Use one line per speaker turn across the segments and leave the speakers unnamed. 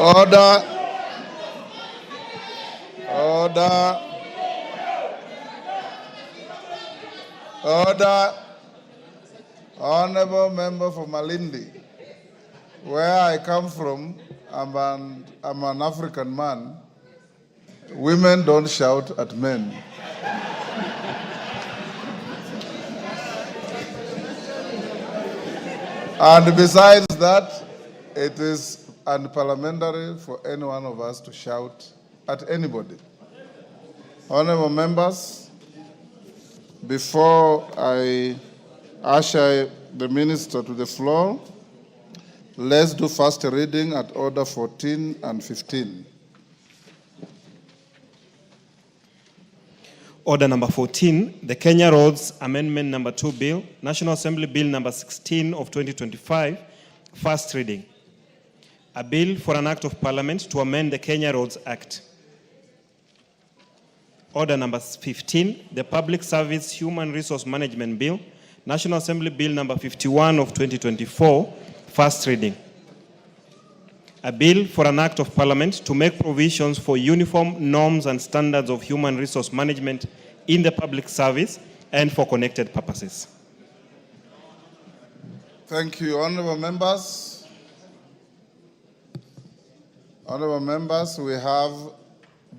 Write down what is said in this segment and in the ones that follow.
Order. Order. Order. Honorable member for Malindi. Where I come from, I'm an African man. Women don't shout at men. And besides that, it is unparliamentary for any one of us to shout at anybody. Honorable members, before I usher the minister to the floor, let's do first reading at order 14 and 15.
Order number 14, the Kenya Roads Amendment number 2 Bill, National Assembly Bill number 16 of 2025, first reading. A bill for an act of parliament to amend the Kenya Roads Act. Order number 15, the Public Service Human Resource Management Bill, National Assembly Bill number 51 of 2024, first reading. A bill for an act of parliament to make provisions for uniform norms and standards of human resource management in the public service and for connected purposes.
Thank you, honorable members. Honorable members, we have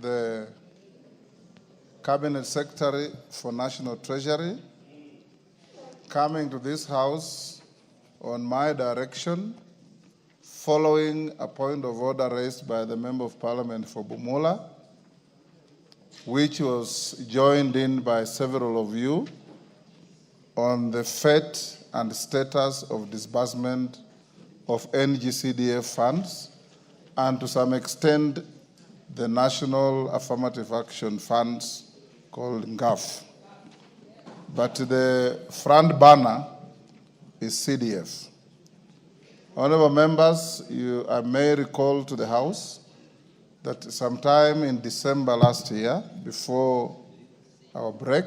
the Cabinet Secretary for National Treasury coming to this House on my direction, following a point of order raised by the Member of Parliament for Bumula, which was joined in by several of you on the fate and status of disbursement of NG-CDF funds and to some extent the National Affirmative Action Funds called NGAF. But the front banner is CDF. Honorable members, I may recall to the House that sometime in December last year, before our break,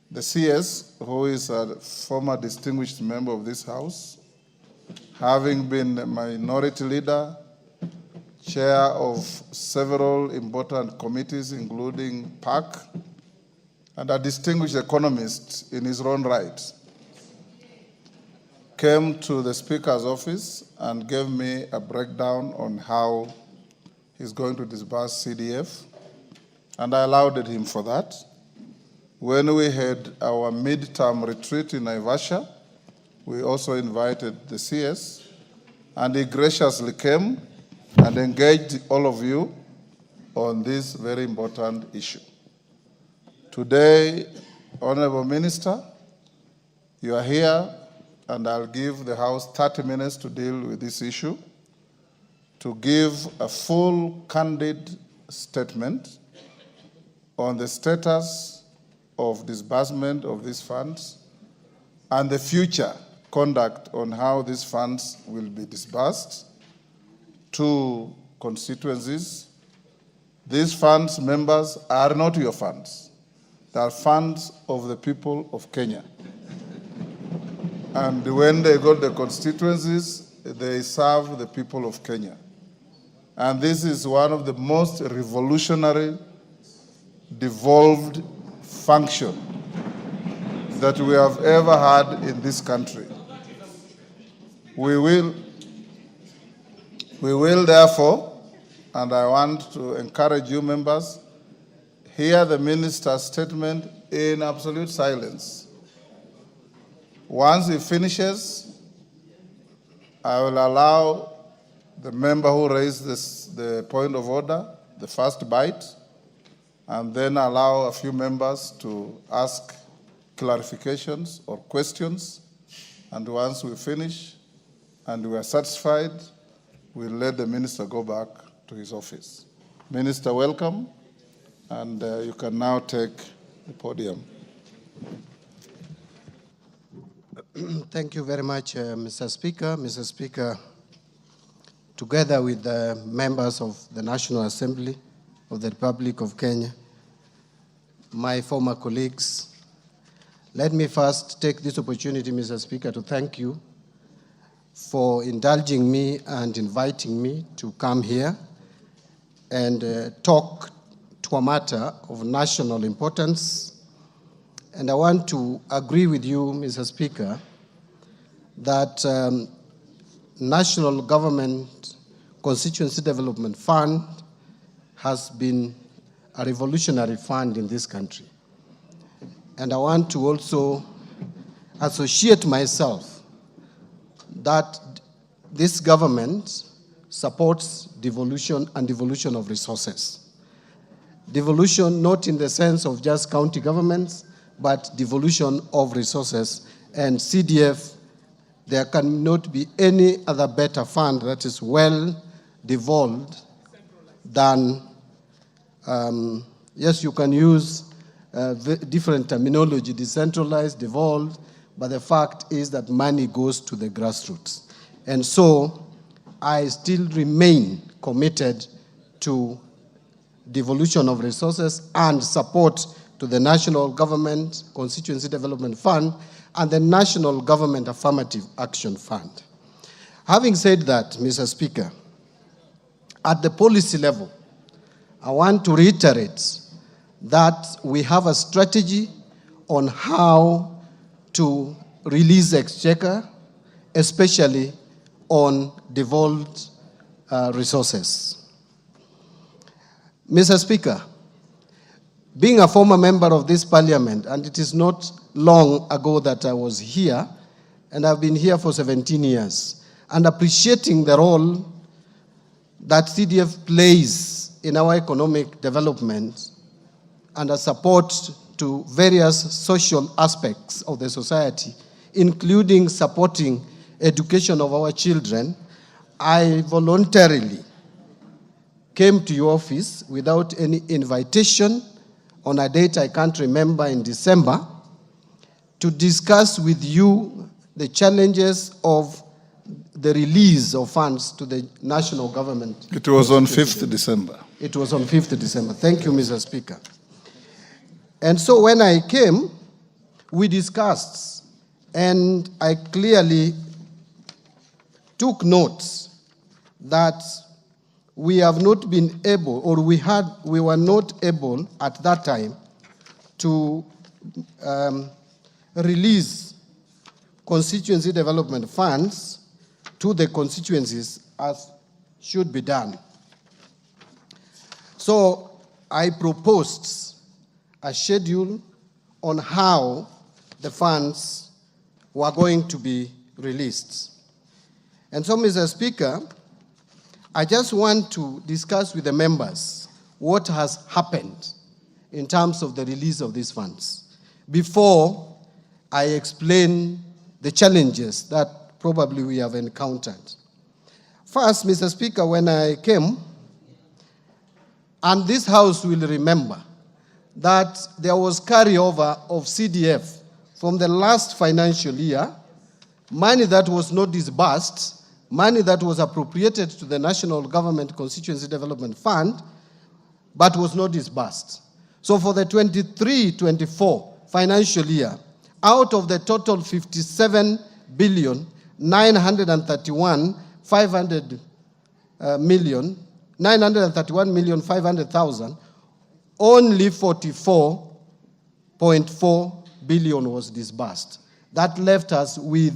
the CS, who is a former distinguished member of this House, having been a minority leader, chair of several important committees, including PAC, and a distinguished economist in his own right, came to the Speaker's office and gave me a breakdown on how he's going to disburse CDF, and I allowed him for that. When we had our midterm retreat in Naivasha, we also invited the CS, and he graciously came and engaged all of you on this very important issue. Today, Honorable Minister, you are here, and I'll give the House 30 minutes to deal with this issue, to give a full, candid statement on the status of disbursement of these funds and the future conduct on how these funds will be disbursed to constituencies. These funds, members, are not your funds. They are funds of the people of Kenya. And when they go to the constituencies, they serve the people of Kenya. And this is one of the most revolutionary, devolved function that we have ever had in this country. We will therefore, and I want to encourage you members, hear the minister's statement in absolute silence. Once he finishes, I will allow the member who raised the point of order, the first bite, and then allow a few members to ask clarifications or questions. And once we finish and we are satisfied, we'll let the minister go back to his office. Minister, welcome, and you can now take the podium.
Thank you very much, Mr. Speaker. Mr. Speaker, together with the members of the National Assembly of the Republic of Kenya, my former colleagues, let me first take this opportunity, Mr. Speaker, to thank you for indulging me and inviting me to come here and talk to a matter of national importance. And I want to agree with you, Mr. Speaker, that National Government Constituency Development Fund has been a revolutionary fund in this country. And I want to also associate myself that this government supports devolution and devolution of resources. Devolution not in the sense of just county governments, but devolution of resources. And CDF, there cannot be any other better fund that is well devolved than, yes, you can use different terminology, decentralized, devolved, but the fact is that money goes to the grassroots. And so I still remain committed to devolution of resources and support to the National Government Constituency Development Fund and the National Government Affirmative Action Fund. Having said that, Mr. Speaker, at the policy level, I want to reiterate that we have a strategy on how to release exchequer, especially on devolved resources. Mr. Speaker, being a former member of this parliament, and it is not long ago that I was here, and I've been here for 17 years, and appreciating the role that CDF plays in our economic development and a support to various social aspects of the society, including supporting education of our children, I voluntarily came to your office without any invitation on a date I can't remember in December to discuss with you the challenges of the release of funds to the national government.
It was on 5th December.
It was on 5th December. Thank you, Mr. Speaker. And so when I came, we discussed, and I clearly took notes that we have not been able, or we were not able at that time to release constituency development funds to the constituencies as should be done. So I proposed a schedule on how the funds were going to be released. And so, Mr. Speaker, I just want to discuss with the members what has happened in terms of the release of these funds before I explain the challenges that probably we have encountered. First, Mr. Speaker, when I came, and this House will remember that there was carryover of CDF from the last financial year, money that was not disbursed, money that was appropriated to the National Government Constituency Development Fund, but was not disbursed. So for the 23-24 financial year, out of the total 57 billion, 931,500,000, only 44.4 billion was disbursed. That left us with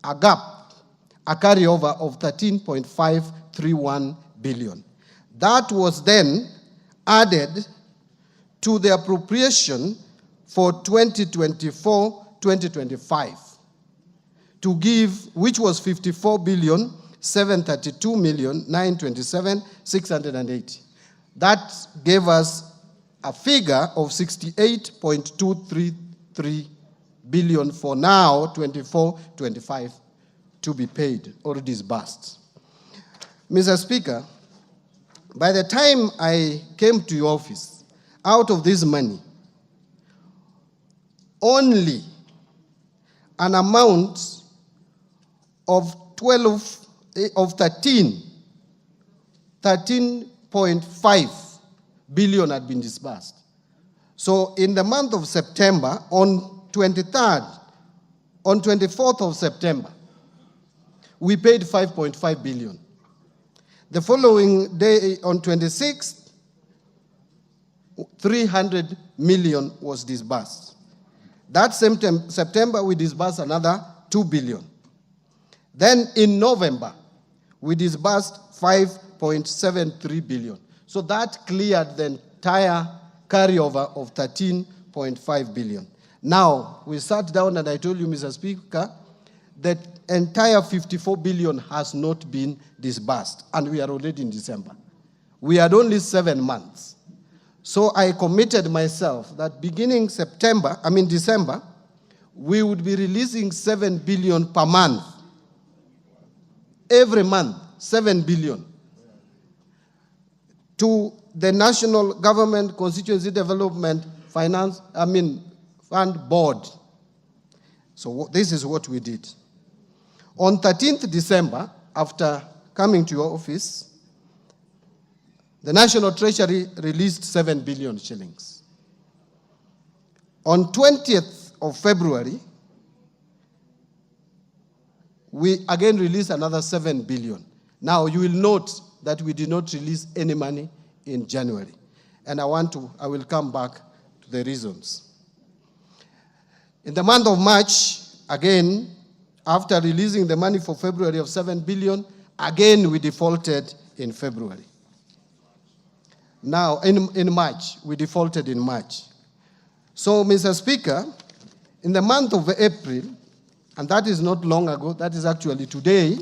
a gap, a carryover of 13.531 billion. That was then added to the appropriation for 2024-2025 to give, which was 54,732,927,680. That gave us a figure of 68.233 billion for now, 24-25, to be paid or disbursed. Mr. Speaker, by the time I came to your office, out of this money, only an amount of 13.5 billion had been disbursed. So in the month of September, on 24th of September, we paid 5.5 billion. The following day, on 26th, 300 million was disbursed. That same September, we disbursed another 2 billion. Then in November, we disbursed 5.73 billion. So that cleared the entire carryover of 13.5 billion. Now, we sat down and I told you, Mr. Speaker, that entire 54 billion has not been disbursed, and we are already in December. We had only 7 months. So I committed myself that beginning December, we would be releasing 7 billion per month. Every month, 7 billion. To the National Government Constituency Development Fund Board. So this is what we did. On 13th December, after coming to your office, the National Treasury released 7 billion shillings. On 20th of February, we again released another 7 billion. Now, you will note that we did not release any money in January. And I will come back to the reasons. In the month of March, again, after releasing the money for February of 7 billion, again we defaulted in February. Now, in March, we defaulted in March. So, Mr. Speaker, in the month of April, and that is not long ago, that is actually today,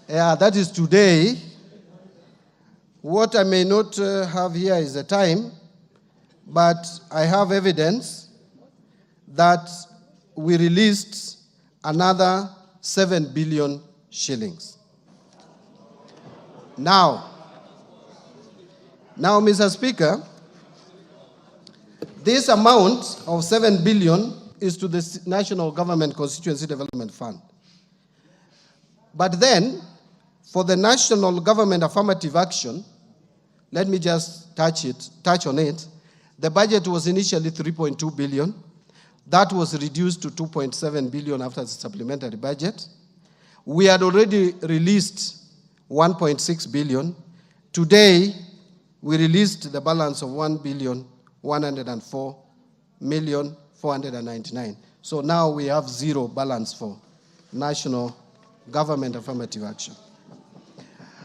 that is today. What I may not have here is the time, but I have evidence that we released another 7 billion shillings. Now, Mr. Speaker, this amount of 7 billion is to the National Government Constituency Development Fund. But then, for the National Government Affirmative Action, let me just touch on it. The budget was initially 3.2 billion. That was reduced to 2.7 billion after the supplementary budget. We had already released 1.6 billion. Today, we released the balance of 1,104,499,000. So now we have zero balance for National Government Affirmative Action.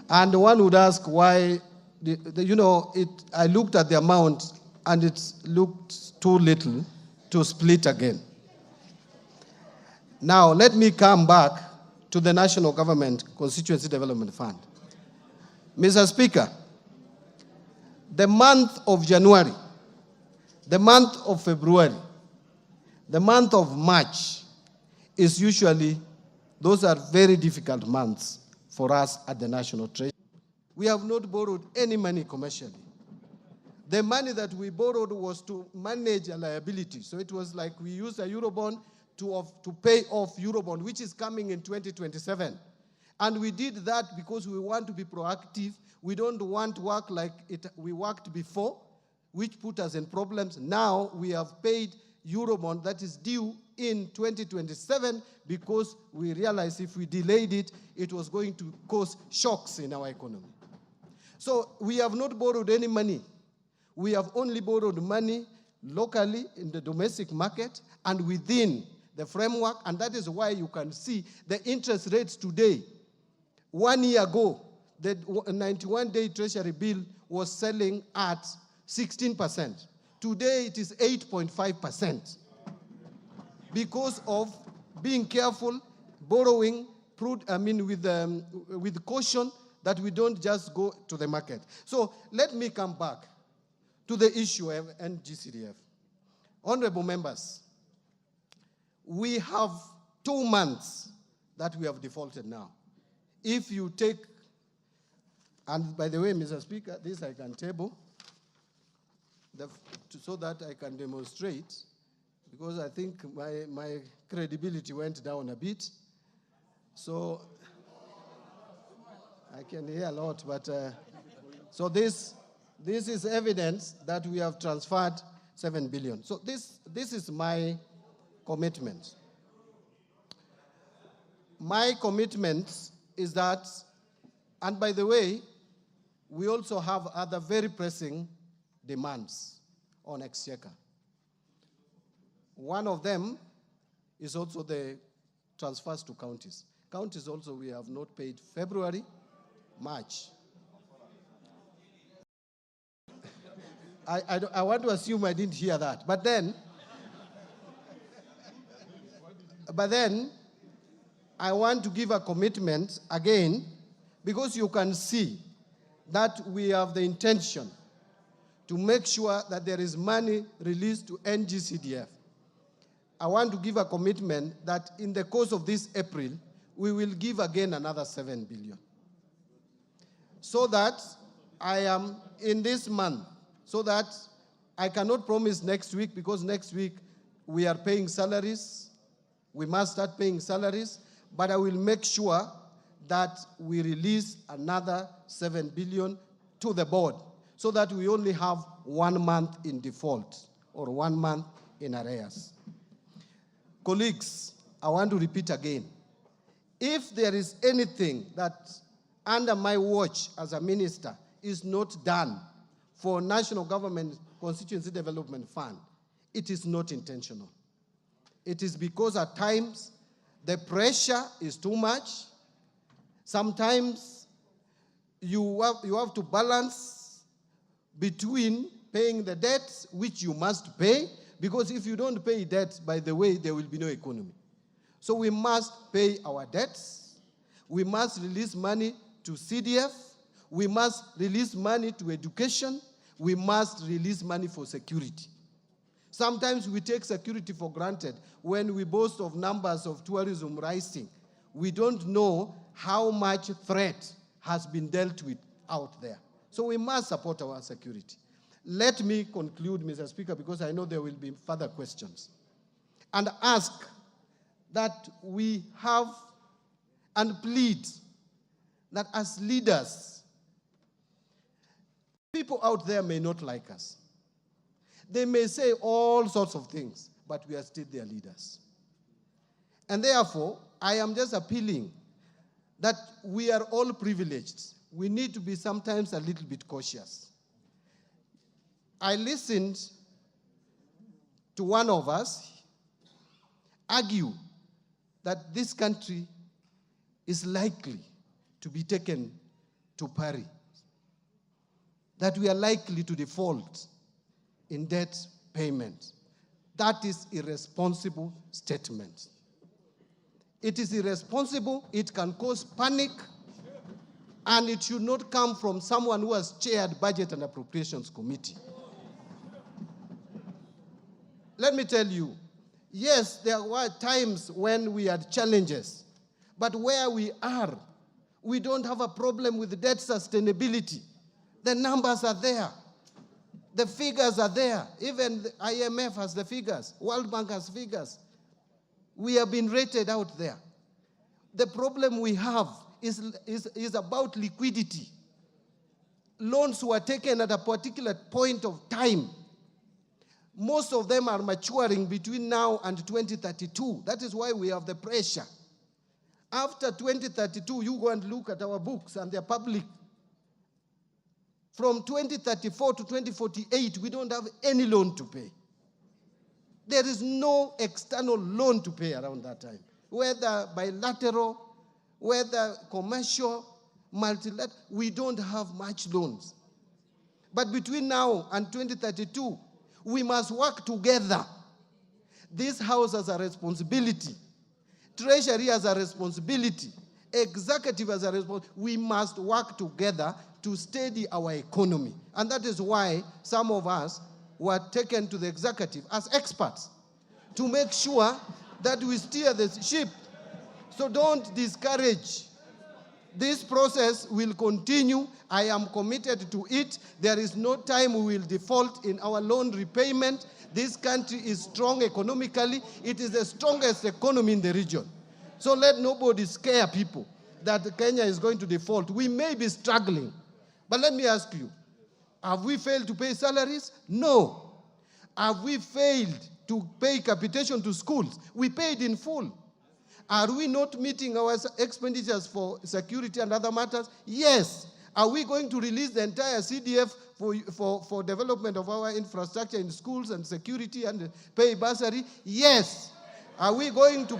And one would ask why, I looked at the amount and it looked too little to split again. Now, let me come back to the National Government Constituency Development Fund. Mr. Speaker, the month of January, the month of February, the month of March is usually, those are very difficult months for us at the National Treasury. We have not borrowed any money commercially. The money that we borrowed was to manage a liability. So it was like we used a Eurobond to pay off Eurobond, which is coming in 2027. And we did that because we want to be proactive. We don't want to work like we worked before, which put us in problems. Now we have paid Eurobond that is due in 2027 because we realized if we delayed it, it was going to cause shocks in our economy. So we have not borrowed any money. We have only borrowed money locally in the domestic market and within the framework, and that is why you can see the interest rates today. 1 year ago, the 91-day Treasury bill was selling at 16%. Today, it is 8.5% because of being careful, borrowing, with caution that we don't just go to the market. So let me come back to the issue of NG-CDF. Honorable members, we have 2 months that we have defaulted now. If you take, and by the way, Mr. Speaker, this I can table so that I can demonstrate, because I think my credibility went down a bit. So I can hear a lot, but so this is evidence that we have transferred 7 billion. So this is my commitment. My commitment is that, and by the way, we also have other very pressing demands on Exchequer. One of them is also the transfers to counties. Counties also, we have not paid February, March. I want to assume I didn't hear that. But then I want to give a commitment again, because you can see that we have the intention to make sure that there is money released to NG-CDF. I want to give a commitment that in the course of this April, we will give again another 7 billion. So that I am in this month, so that I cannot promise next week, because next week we are paying salaries. We must start paying salaries, but I will make sure that we release another 7 billion to the board, so that we only have 1 month in default or 1 month in arrears. Colleagues, I want to repeat again. If there is anything that under my watch as a minister is not done for National Government Constituency Development Fund, it is not intentional. It is because at times the pressure is too much. Sometimes you have to balance between paying the debts, which you must pay, because if you don't pay debts, by the way, there will be no economy. So we must pay our debts. We must release money to CDF. We must release money to education. We must release money for security. Sometimes we take security for granted. When we boast of numbers of tourism rising, we don't know how much threat has been dealt with out there. So we must support our security. Let me conclude, Mr. Speaker, because I know there will be further questions, and ask that we have and plead that as leaders, people out there may not like us. They may say all sorts of things, but we are still their leaders. And therefore, I am just appealing that we are all privileged. We need to be sometimes a little bit cautious. I listened to one of us argue that this country is likely to be taken to pari, that we are likely to default in debt payment. That is irresponsible statement. It is irresponsible, it can cause panic, and it should not come from someone who has chaired Budget and Appropriations Committee. Let me tell you, yes, there were times when we had challenges, but where we are, we don't have a problem with debt sustainability. The numbers are there. The figures are there. Even the IMF has the figures. World Bank has figures. We have been rated out there. The problem we have is about liquidity. Loans were taken at a particular point of time. Most of them are maturing between now and 2032. That is why we have the pressure. After 2032, you go and look at our books, and they're public. From 2034 to 2048, we don't have any loan to pay. There is no external loan to pay around that time, whether bilateral, whether commercial, multilateral. We don't have much loans. But between now and 2032, we must work together. This House has a responsibility. Treasury has a responsibility. Executive has a responsibility. We must work together to steady our economy. And that is why some of us were taken to the executive as experts to make sure that we steer the ship. So don't discourage. This process will continue. I am committed to it. There is no time we will default in our loan repayment. This country is strong economically. It is the strongest economy in the region. So let nobody scare people that Kenya is going to default. We may be struggling. But let me ask you, have we failed to pay salaries? No. Have we failed to pay capitation to schools? We paid in full. Are we not meeting our expenditures for security and other matters? Yes. Are we going to release the entire CDF for development of our infrastructure in schools and security and pay bursary? Yes. Are we going to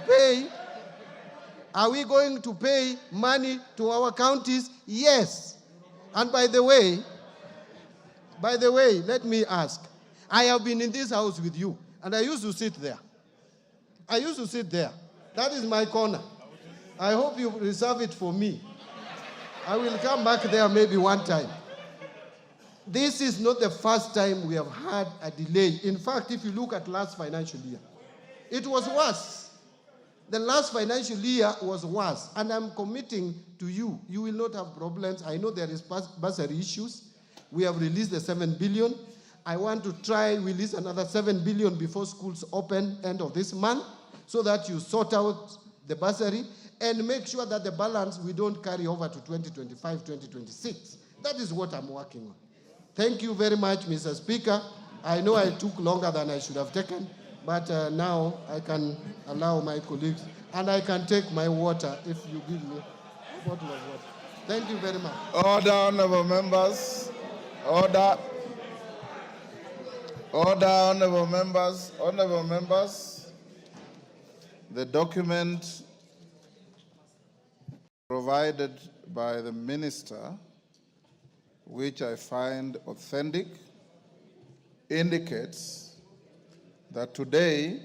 pay money to our counties? Yes. And by the way, let me ask. I have been in this house with you, and I used to sit there. That is my corner. I hope you reserve it for me. I will come back there maybe one time. This is not the first time we have had a delay. In fact, if you look at last financial year, it was worse. The last financial year was worse. And I'm committing to you, you will not have problems. I know there is bursary issues. We have released the 7 billion. I want to try release another 7 billion before schools open end of this month, so that you sort out the bursary and make sure that the balance we don't carry over to 2025, 2026. That is what I'm working on. Thank you very much, Mr. Speaker. I know I took longer than I should have taken, but now I can allow my colleagues, and I can take my water if you give me a bottle of water. Thank you very much.
Order, honorable members. Order. Order, honorable members. Honorable members, the document provided by the minister, which I find authentic, indicates that today,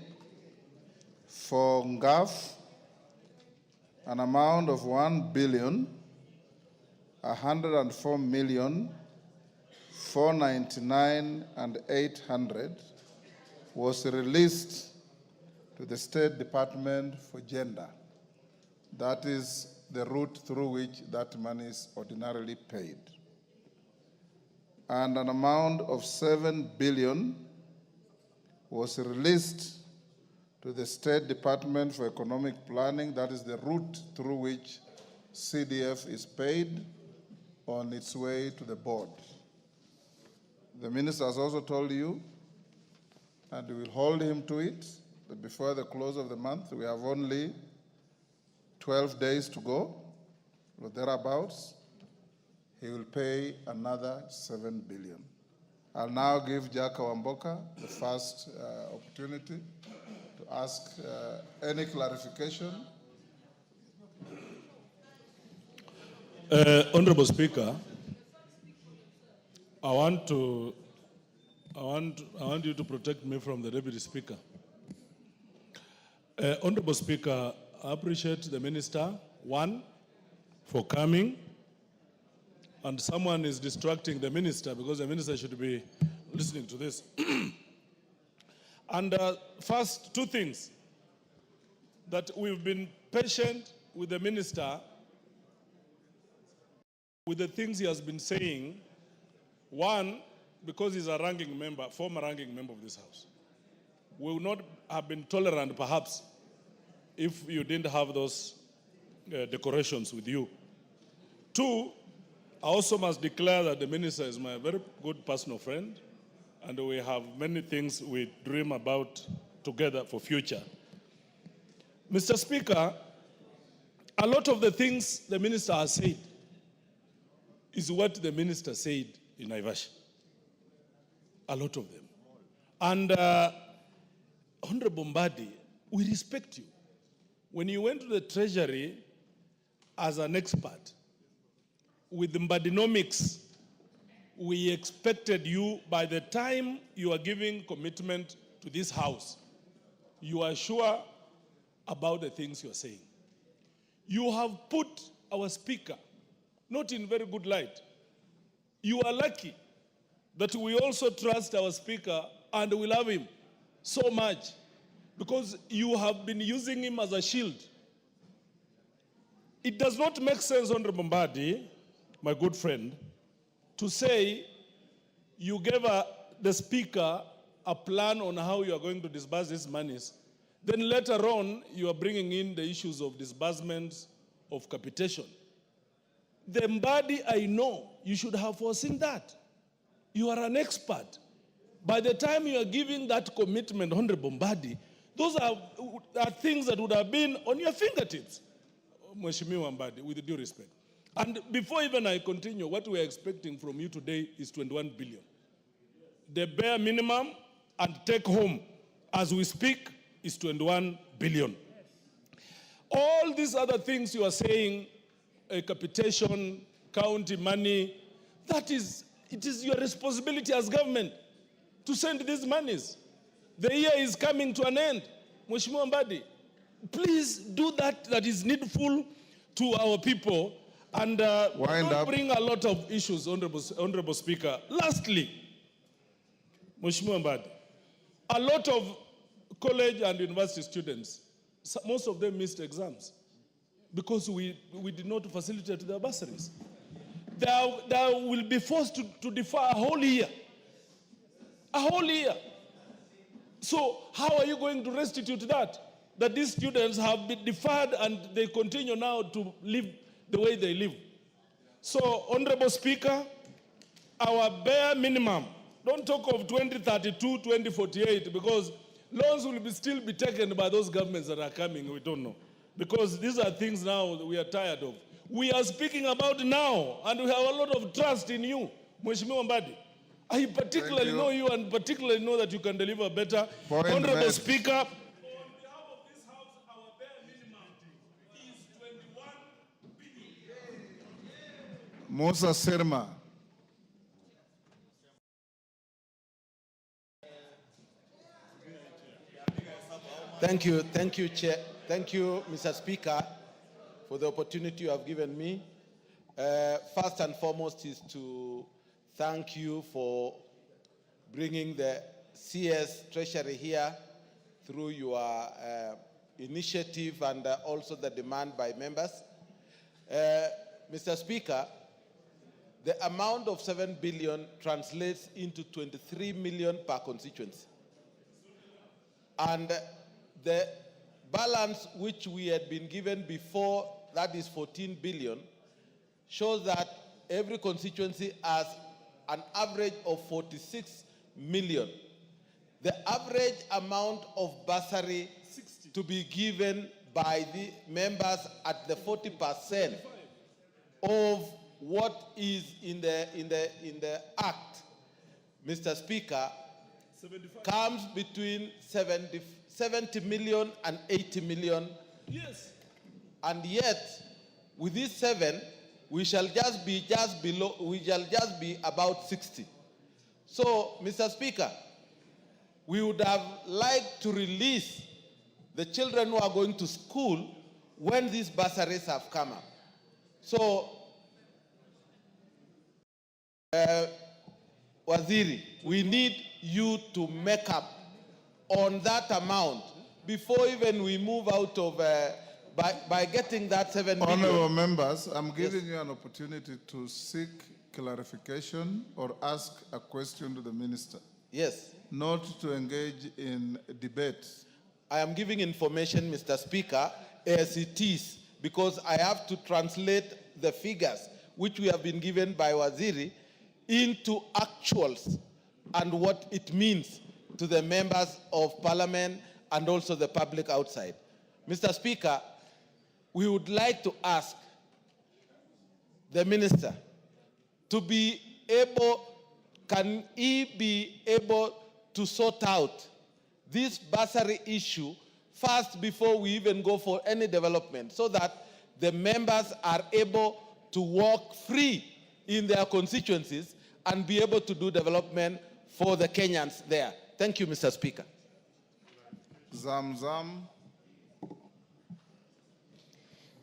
for NGAF, an amount of 1,104,499,800 was released to the State Department for Gender. That is the route through which that money is ordinarily paid. And an amount of 7 billion was released to the State Department for Economic Planning. That is the route through which CDF is paid on its way to the board. The minister has also told you, and we will hold him to it, that before the close of the month, we have only 12 days to go, or thereabouts. He will pay another 7 billion. I'll now give Jaka Wamboka the first opportunity to ask any clarification.
Honorable Speaker, I want you to protect me from the Deputy Speaker. Honorable Speaker, I appreciate the Minister, one, for coming, and someone is distracting the Minister because the Minister should be listening to this. And first, two things, that we've been patient with the Minister with the things he has been saying. One, because he's a ranking member, former ranking member of this House. We would not have been tolerant, perhaps, if you didn't have those decorations with you. Two, I also must declare that the Minister is my very good personal friend, and we have many things we dream about together for future. Mr. Speaker, a lot of the things the Minister has said is what the Minister said in Naivasha. A lot of them. And Honorable Mbadi, we respect you. When you went to the Treasury as an expert with Mbadinomics, we expected you, by the time you are giving commitment to this House, you are sure about the things you are saying. You have put our Speaker not in very good light. You are lucky that we also trust our Speaker and we love him so much, because you have been using him as a shield. It does not make sense, Honorable Mbadi, my good friend, to say you gave the Speaker a plan on how you are going to disburse these monies, then later on you are bringing in the issues of disbursements of capitation. The Mbadi, I know, you should have foreseen that. You are an expert. By the time you are giving that commitment, Honorable Mbadi, those are things that would have been on your fingertips, Mheshimiwa Mbadi, with due respect. And before even I continue, what we are expecting from you today is 21 billion. The bare minimum and take home, as we speak, is 21 billion. All these other things you are saying, capitation, county money, it is your responsibility as government to send these monies. The year is coming to an end. Mheshimiwa Mbadi, please do that is needful to our people, and don't bring a lot of issues, Honorable Speaker. Lastly, Mheshimiwa Mbadi, a lot of college and university students, most of them missed exams because we did not facilitate their bursaries. They will be forced to defer a whole year. A whole year. So how are you going to restitute that? That these students have been deferred and they continue now to live the way they live. So, Honorable Speaker, our bare minimum, don't talk of 2032, 2048, because loans will still be taken by those governments that are coming, we don't know. Because these are things now that we are tired of. We are speaking about now, and we have a lot of trust in you, Mheshimiwa Mbadi. I particularly know you and particularly know that you can deliver better. Honorable Speaker, on behalf of this House, our bare minimum is 21 billion.
Musa Sirma.
Thank you, Chair. Thank you, Mr. Speaker, for the opportunity you have given me. First and foremost is to thank you for bringing the CS Treasury here through your initiative and also the demand by members. Mr. Speaker, the amount of 7 billion translates into 23 million per constituency. And the balance which we had been given before, that is 14 billion, shows that every constituency has an average of 46 million. The average amount of bursary to be given by the members at the 40% of what is in the Act, Mr. Speaker, 75. Comes between 70 million and 80 million.
Yes.
And yet, with these 7, we shall just be about 60. So, Mr. Speaker, we would have liked to release the children who are going to school when these bursaries have come up. So, Waziri, we need you to make up on that amount before even we move out of, by getting that 7 million.
Honorable members, I'm giving you an opportunity to seek clarification or ask a question to the minister.
Yes.
Not to engage in debate.
I am giving information, Mr. Speaker, as it is, because I have to translate the figures which we have been given by Waziri into actuals and what it means to the members of parliament and also the public outside. Mr. Speaker, we would like to ask the minister to be able, can he be able to sort out this bursary issue first before we even go for any development, so that the members are able to walk free in their constituencies and be able to do development for the Kenyans there. Thank you, Mr. Speaker.
Zamzam.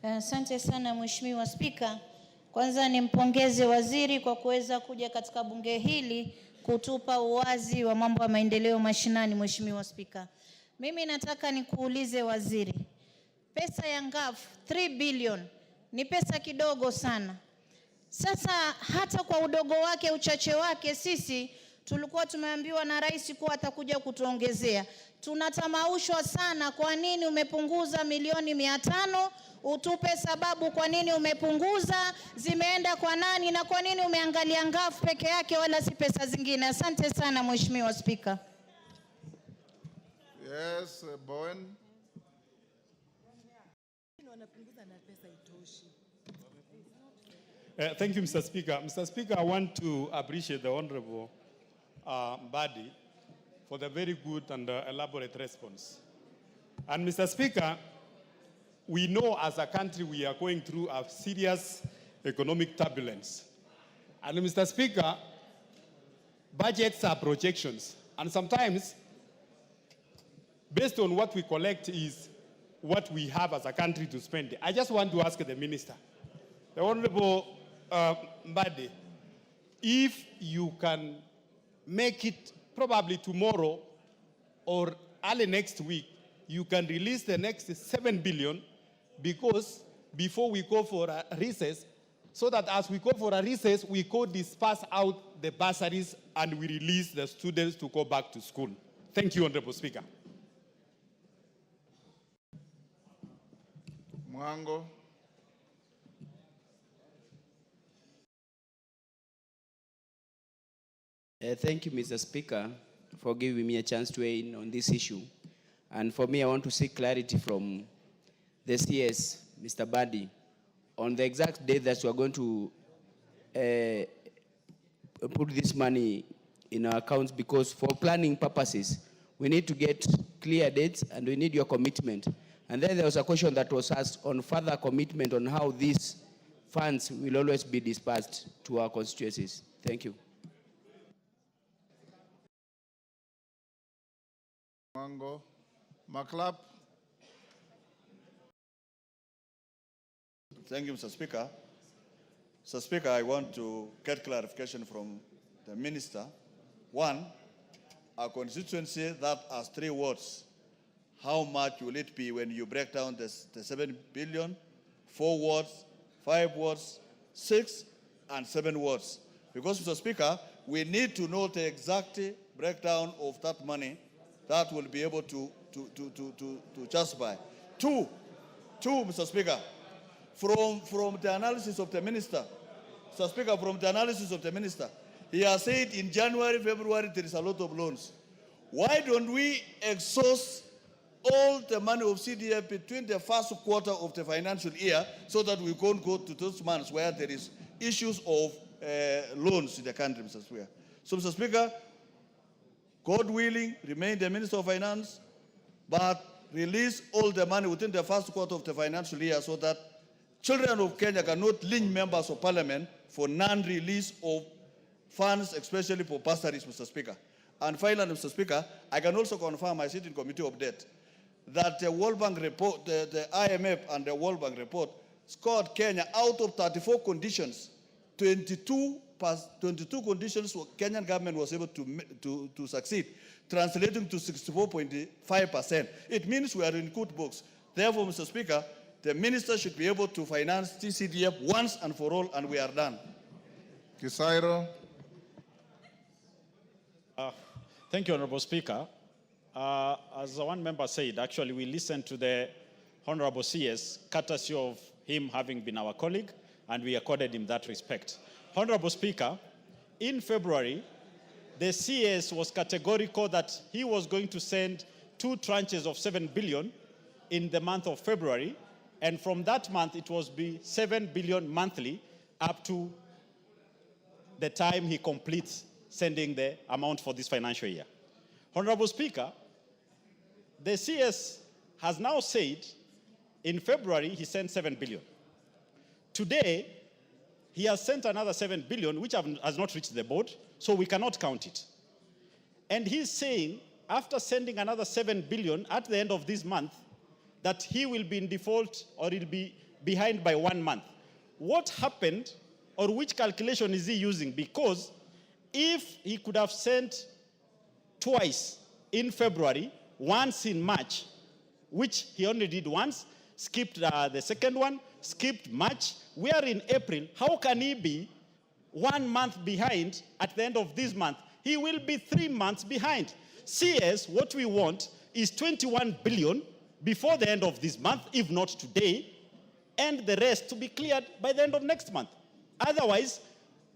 Asante sana Mheshimiwa Spika. Kwanza nimpongeze waziri kwa kuweza kuja katika bunge hili kutupa uwazi wa mambo ya maendeleo mashinani. Mheshimiwa Spika, mimi nataka nikuulize waziri, pesa ya ngafu 3 billion ni pesa kidogo sana. Sasa hata kwa udogo wake, uchache wake, sisi Tulikuwa tumeambiwa na rais kuwa atakuja kutuongezea. Tunatamaushwa sana, kwa nini umepunguza milioni 500? Utupe sababu kwa nini umepunguza, zimeenda kwa nani, na kwa nini umeangalia ngafu peke yake wala si pesa zingine. Asante sana Mheshimiwa Spika.
Yes, Bowen.
Thank you, Mr. Speaker. Mr. Speaker, I want to appreciate the Honorable Mbadi for the very good and elaborate response. And Mr. Speaker, we know as a country we are going through a serious economic turbulence. And Mr. Speaker, budgets are projections. And sometimes, based on what we collect is what we have as a country to spend. I just want to ask the Minister, the Honorable Mbadi, if you can make it probably tomorrow or early next week, you can release the next 7 billion, because before we go for a recess, so that as we go for a recess, we could disperse out the bursaries and we release the students to go back to school. Thank you, Honorable Speaker.
Mwango.
Thank you, Mr. Speaker, for giving me a chance to weigh in on this issue. And for me, I want to seek clarity from the CS, Mr. Mbadi, on the exact date that we are going to put this money in our accounts, because for planning purposes, we need to get clear dates and we need your commitment. And then there was a question that was asked on further commitment on how these funds will always be dispersed to our constituencies. Thank you.
Mwango. Maklap.
Thank you, Mr. Speaker. Mr. Speaker, I want to get clarification from the Minister. One, a constituency that has 3 wards, how much will it be when you break down the 7 billion, 4 wards, 5 wards, 6 and 7 wards? Because, Mr. Speaker, we need to know the exact breakdown of that money that will be able to justify. Two, Mr. Speaker, from the analysis of the Minister, Mr. Speaker, from the analysis of the Minister, he has said in January, February, there is a lot of loans. Why don't we exhaust all the money of CDF between the first quarter of the financial year, so that we can't go to those months where there is issues of loans in the country, Mr. Speaker? So, Mr. Speaker, God willing, remain the Minister of Finance, but release all the money within the first quarter of the financial year, so that children of Kenya cannot lynch members of parliament for non-release of funds, especially for bursaries, Mr. Speaker. And finally, Mr. Speaker, I can also confirm, I sit in Committee of Debt, that the World Bank report, the IMF and the World Bank report scored Kenya out of 34 conditions, 22 conditions Kenyan government was able to succeed, translating to 64.5%. It means we are in good books. Therefore, Mr. Speaker, the minister should be able to finance NG-CDF once and for all, and we are done.
Kisairo.
Thank you, Honorable Speaker. As one member said, actually, we listened to the Honorable CS, courtesy of him having been our colleague, and we accorded him that respect. Honorable Speaker, in February, the CS was categorical that he was going to send 2 tranches of 7 billion in the month of February, and from that month, it was be 7 billion monthly up to the time he completes sending the amount for this financial year. Honorable Speaker, the CS has now said in February he sent 7 billion. Today, he has sent another 7 billion, which has not reached the board, so we cannot count it. And he's saying, after sending another 7 billion at the end of this month, that he will be in default or he'll be behind by 1 month. What happened, or which calculation is he using? Because if he could have sent twice in February, once in March, which he only did once, skipped the second one, skipped March, we are in April. How can he be 1 month behind at the end of this month? he will be 3 months behind. CS, what we want is 21 billion before the end of this month, if not today, and the rest to be cleared by the end of next month. Otherwise,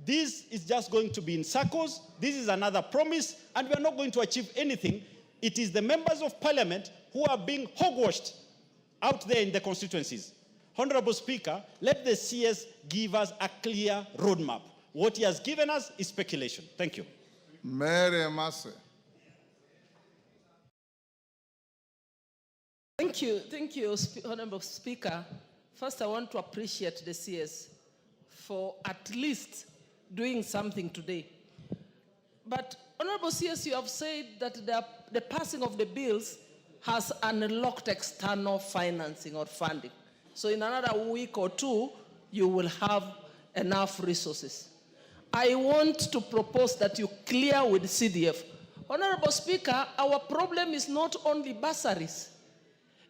this is just going to be in circles. This is another promise, and we are not going to achieve anything. It is the members of parliament who are being hogwashed out there in the constituencies. Honorable Speaker, let the CS give us a clear roadmap. What he has given us is speculation. Thank you.
Mary Massey.
Thank you, Honorable Speaker. First, I want to appreciate the CS for at least doing something today. But, Honorable CS, you have said that the passing of the bills has unlocked external financing or funding. So in another week or two, you will have enough resources. I want to propose that you clear with CDF. Honorable Speaker, our problem is not only bursaries.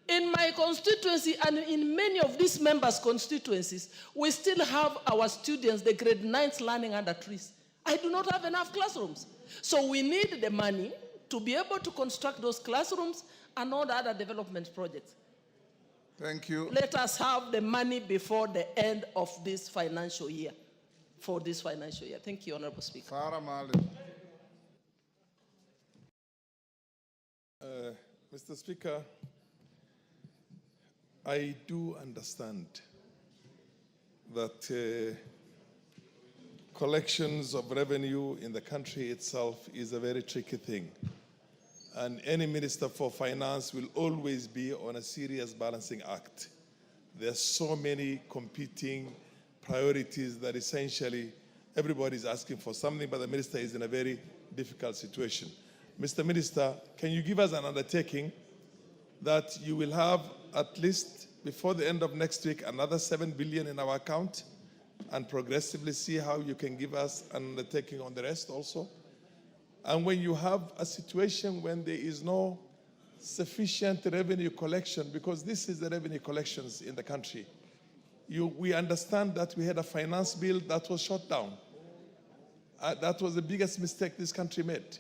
In my constituency and in many of these members' constituencies, we still have our students, the grade 9s, learning under trees. I do not have enough classrooms. So we need the money to be able to construct those classrooms and all the other development projects.
Thank you.
Let us have the money before the end of this financial year, for this financial year. Thank you, Honorable Speaker.
Farah Mali.
Mr. Speaker, I do understand that collections of revenue in the country itself is a very tricky thing. And any Minister for Finance will always be on a serious balancing act. There are so many competing priorities that essentially everybody is asking for something, but the Minister is in a very difficult situation. Mr. Minister, can you give us an undertaking that you will have at least before the end of next week another 7 billion in our account, and progressively see how you can give us an undertaking on the rest also? And when you have a situation when there is no sufficient revenue collection, because this is the revenue collections in the country, we understand that we had a finance bill that was shut down. That was the biggest mistake this country made.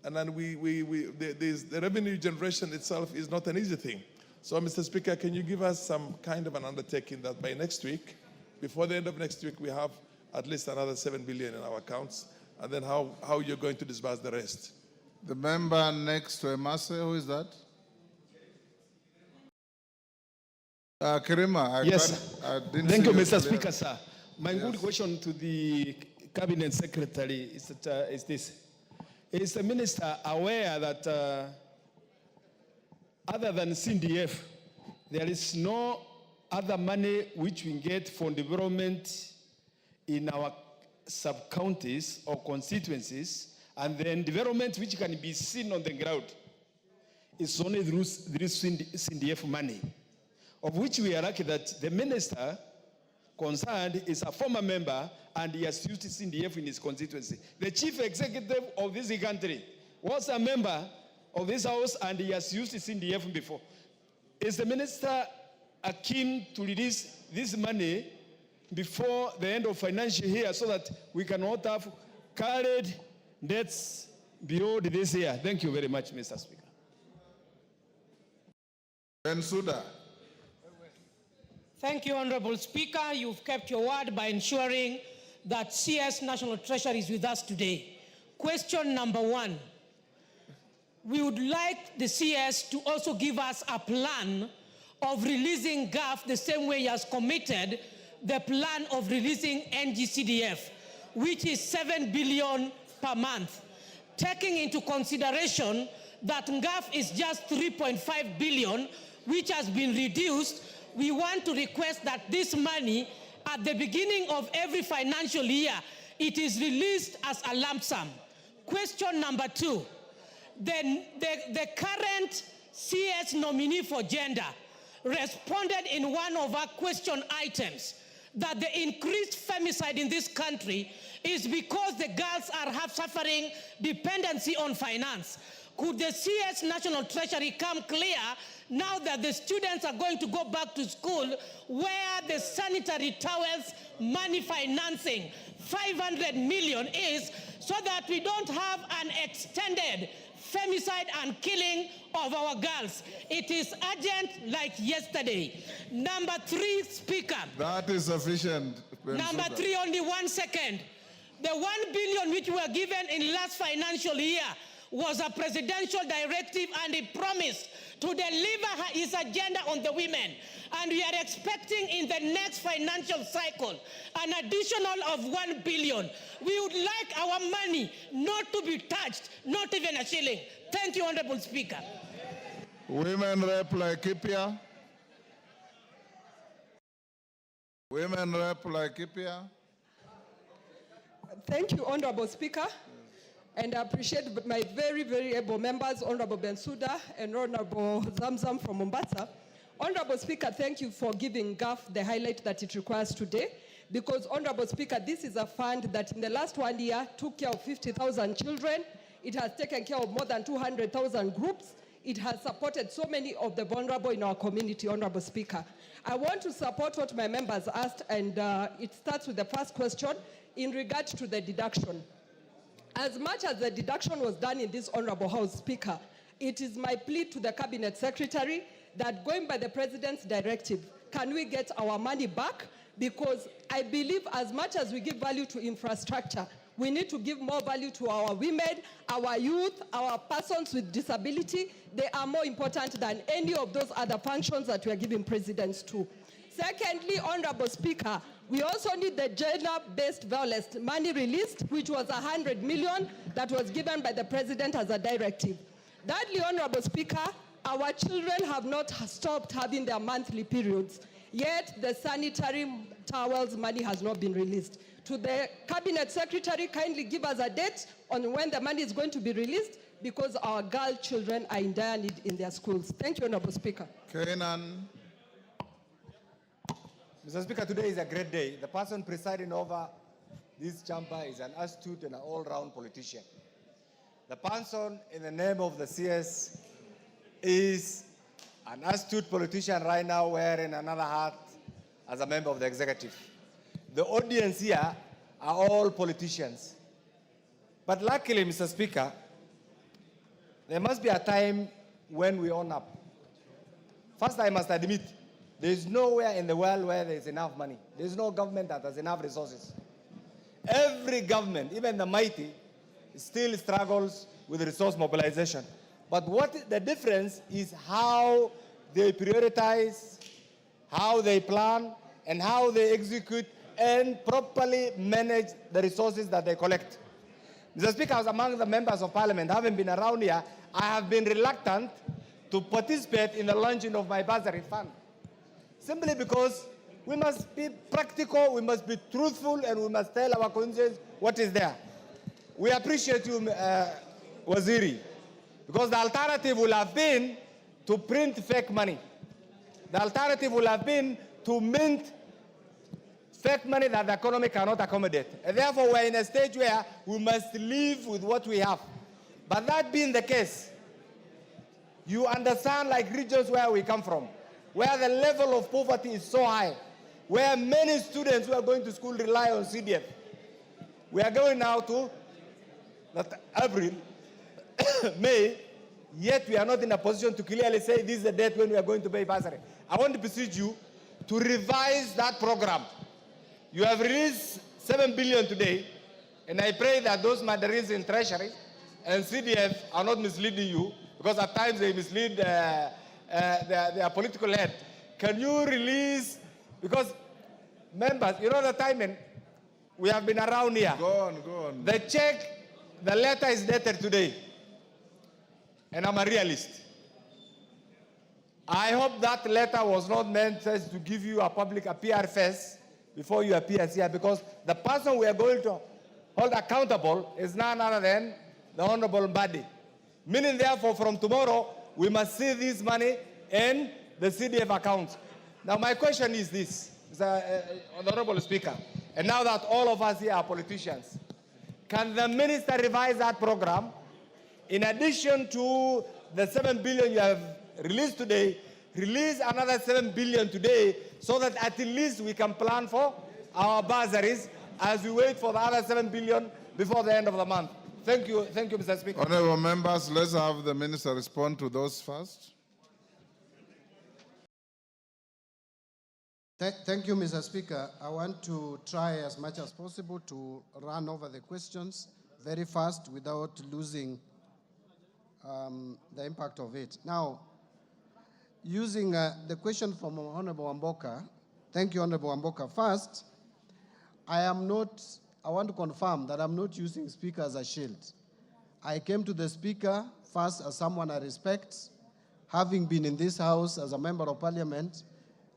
And then the revenue generation itself is not an easy thing. So, Mr. Speaker, can you give us some kind of an undertaking that by next week, before the end of next week, we have at least another 7 billion in our accounts, and then how you're going to disburse the rest?
The member next to Emase, who is that? Kirima,
Yes.
I didn't
Thank
see
you,
your
Mr.
clear-
Speaker, sir. My good question to the Cabinet Secretary is this. Is the Minister aware that other than CDF, there is no other money which we get for development in our sub-counties or constituencies, and then development which can be seen on the ground is only through CDF money, of which we are lucky that the Minister concerned is a former member and he has used CDF in his constituency. The chief executive of this country was a member of this house and he has used CDF before. Is the Minister keen to release this money before the end of financial year so that we can not have carried debts beyond this year? Thank you very much, Mr. Speaker.
Bensouda.
Thank you, Honorable Speaker. You've kept your word by ensuring that CS National Treasury is with us today. Question number 1. We would like the CS to also give us a plan of releasing GAF the same way he has committed the plan of releasing NG-CDF, which is 7 billion per month. Taking into consideration that GAF is just 3.5 billion, which has been reduced, we want to request that this money, at the beginning of every financial year, it is released as a lump sum. Question number 2, the current CS nominee for gender responded in one of our question items that the increased femicide in this country is because the girls are suffering dependency on finance. Could the CS National Treasury come clear now that the students are going to go back to school where the sanitary towels money financing 500 million is, so that we don't have an extended femicide and killing of our girls? It is urgent like yesterday. Number 3, Speaker.
That is sufficient.
Number 3, only 1 second. The 1 billion which were given in last financial year was a presidential directive, and he promised to deliver his agenda on the women. And we are expecting in the next financial cycle an additional of 1 billion. We would like our money not to be touched, not even a shilling. Thank you, Honorable Speaker.
Women Rep Laikipia. Women Rep Laikipia.
Thank you, Honorable Speaker. And I appreciate my very, very able members, Honorable Bensouda and Honorable Zamzam from Mombasa. Honorable Speaker, thank you for giving GAF the highlight that it requires today. Because, Honorable Speaker, this is a fund that in the last 1 year took care of 50,000 children. It has taken care of more than 200,000 groups. It has supported so many of the vulnerable in our community, Honorable Speaker. I want to support what my members asked, and it starts with the first question in regard to the deduction. As much as the deduction was done in this Honorable House, Speaker, it is my plea to the Cabinet Secretary that, going by the President's directive, can we get our money back? Because I believe as much as we give value to infrastructure, we need to give more value to our women, our youth, our persons with disability. They are more important than any of those other functions that we are giving presidents to. Secondly, Honorable Speaker, we also need the gender-based violence money released, which was 100 million that was given by the President as a directive. Thirdly, Honorable Speaker, our children have not stopped having their monthly periods, yet the sanitary towels money has not been released. To the Cabinet Secretary, kindly give us a date on when the money is going to be released, because our girl children are in dire need in their schools. Thank you, Honorable Speaker.
Kenan.
Mr. Speaker, today is a great day. The person presiding over this chamber is an astute and an all-round politician. The person in the name of the CS is an astute politician right now wearing another hat as a member of the executive. The audience here are all politicians. But luckily, Mr. Speaker, there must be a time when we own up. First, I must admit, there is nowhere in the world where there is enough money. There is no government that has enough resources. Every government, even the mighty, still struggles with resource mobilization. But what the difference is how they prioritize, how they plan, and how they execute and properly manage the resources that they collect. Mr. Speaker, as among the members of parliament, having been around here, I have been reluctant to participate in the launching of my bursary fund. Simply because we must be practical, we must be truthful, and we must tell our conscience what is there. We appreciate you, Waziri, because the alternative will have been to print fake money. The alternative will have been to mint fake money that the economy cannot accommodate. And therefore, we're in a stage where we must live with what we have. But that being the case, you understand, like regions where we come from, where the level of poverty is so high, where many students who are going to school rely on CDF. We are going now to April, May, yet we are not in a position to clearly say this is the date when we are going to pay bursary. I want to beseech you to revise that program. You have released 7 billion today, and I pray that those mandarins in Treasury and CDF are not misleading you, because at times they mislead their political head. Can you release, because members, you know the timing, we have been around here.
Go on.
The check, the letter is dated today, and I'm a realist. I hope that letter was not meant just to give you a PR face before you appear here, because the person we are going to hold accountable is none other than the Honorable Mbadi. Meaning, therefore, from tomorrow, we must see this money in the CDF account. Now, my question is this, Honorable Speaker, and now that all of us here are politicians, can the minister revise that program In addition to the 7 billion you have released today, release another 7 billion today so that at least we can plan for our bursaries as we wait for the other 7 billion before the end of the month. Thank you, Mr. Speaker.
Honorable members, let's have the minister respond to those first.
Thank you, Mr. Speaker. I want to try as much as possible to run over the questions very fast without losing the impact of it. Now, using the question from Honorable Wamboka, thank you, Honorable Wamboka. First, I want to confirm that I'm not using Speaker as a shield. I came to the Speaker first as someone I respect, having been in this House as a member of Parliament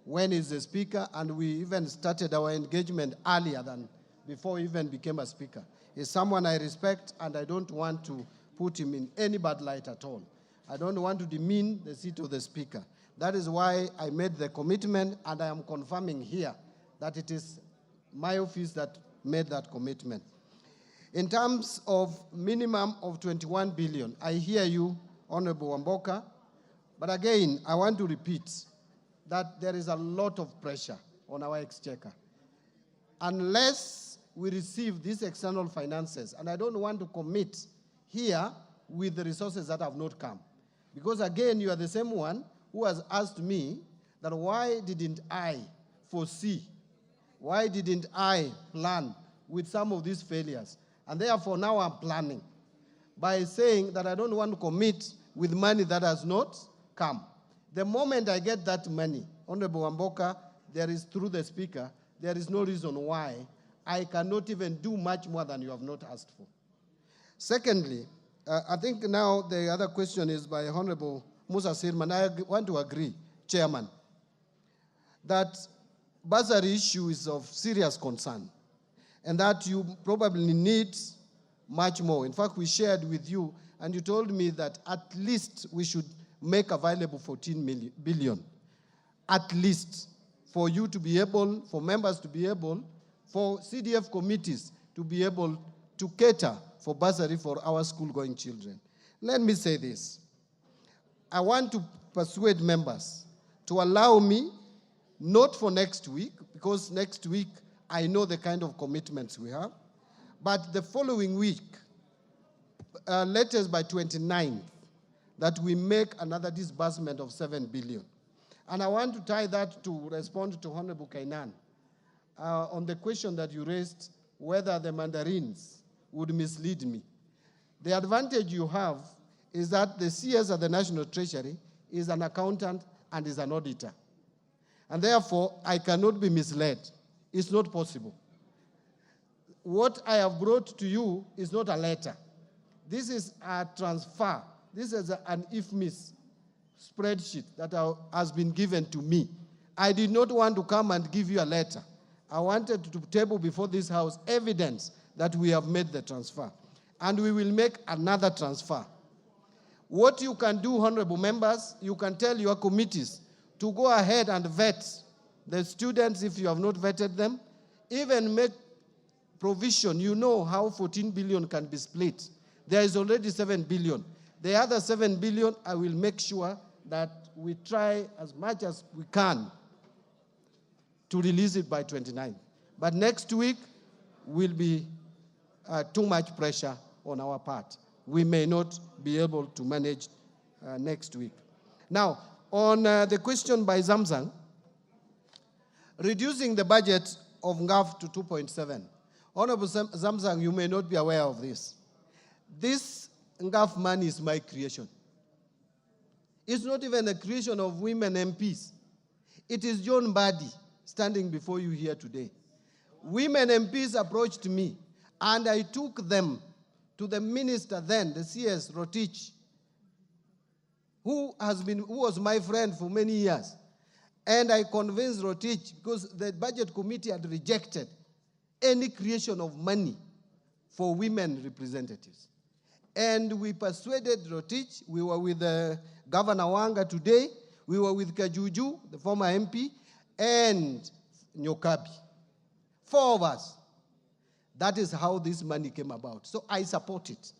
when he's the Speaker, and we even started our engagement earlier than before he even became a Speaker. He's someone I respect, and I don't want to put him in any bad light at all. I don't want to demean the seat of the Speaker. That is why I made the commitment, and I am confirming here that it is my office that made that commitment. In terms of minimum of 21 billion, I hear you, Honorable Wamboka, but again, I want to repeat that there is a lot of pressure on our exchequer. Unless we receive these external finances, and I don't want to commit here with the resources that have not come. Because again, you are the same one who has asked me that why didn't I foresee, why didn't I plan with some of these failures? And therefore now I'm planning by saying that I don't want to commit with money that has not come. The moment I get that money, Honorable Wamboka, there is, through the Speaker, there is no reason why I cannot even do much more than you have not asked for. Secondly, I think now the other question is by Honorable Musa Sirman. I want to agree, Chairman, that bursary issue is of serious concern and that you probably need much more. In fact, we shared with you and you told me that at least we should make available 14 billion, at least, for you to be able, for members to be able, for CDF committees to be able to cater for bursary for our school-going children. Let me say this. I want to persuade members to allow me, not for next week, because next week I know the kind of commitments we have, but the following week, latest by 29th, that we make another disbursement of 7 billion. And I want to tie that to respond to Honorable Kainan on the question that you raised, whether the mandarins would mislead me. The advantage you have is that the CS at the National Treasury is an accountant and is an auditor. And therefore, I cannot be misled. It's not possible. What I have brought to you is not a letter. This is a transfer. This is an IFMIS spreadsheet that has been given to me. I did not want to come and give you a letter. I wanted to table before this House evidence that we have made the transfer. And we will make another transfer. What you can do, honorable members, you can tell your committees to go ahead and vet the students if you have not vetted them, even make provision. You know how 14 billion can be split. There is already 7 billion. The other 7 billion, I will make sure that we try as much as we can to release it by 29. But next week will be too much pressure on our part. We may not be able to manage next week. Now, on the question by Zamzang, reducing the budget of NGAF to 2.7. Honorable Zamzang, you may not be aware of this. This NGAF money is my creation. It's not even a creation of women MPs. It is John Mbadi standing before you here today. Women MPs approached me, and I took them to the minister then, the CS Rotich, who was my friend for many years. And I convinced Rotich, because the budget committee had rejected any creation of money for women representatives. And we persuaded Rotich. We were with Governor Wanga today. We were with Kajuju, the former MP, and Nyokabi. 4 of us. That is how this money came about. So I support it.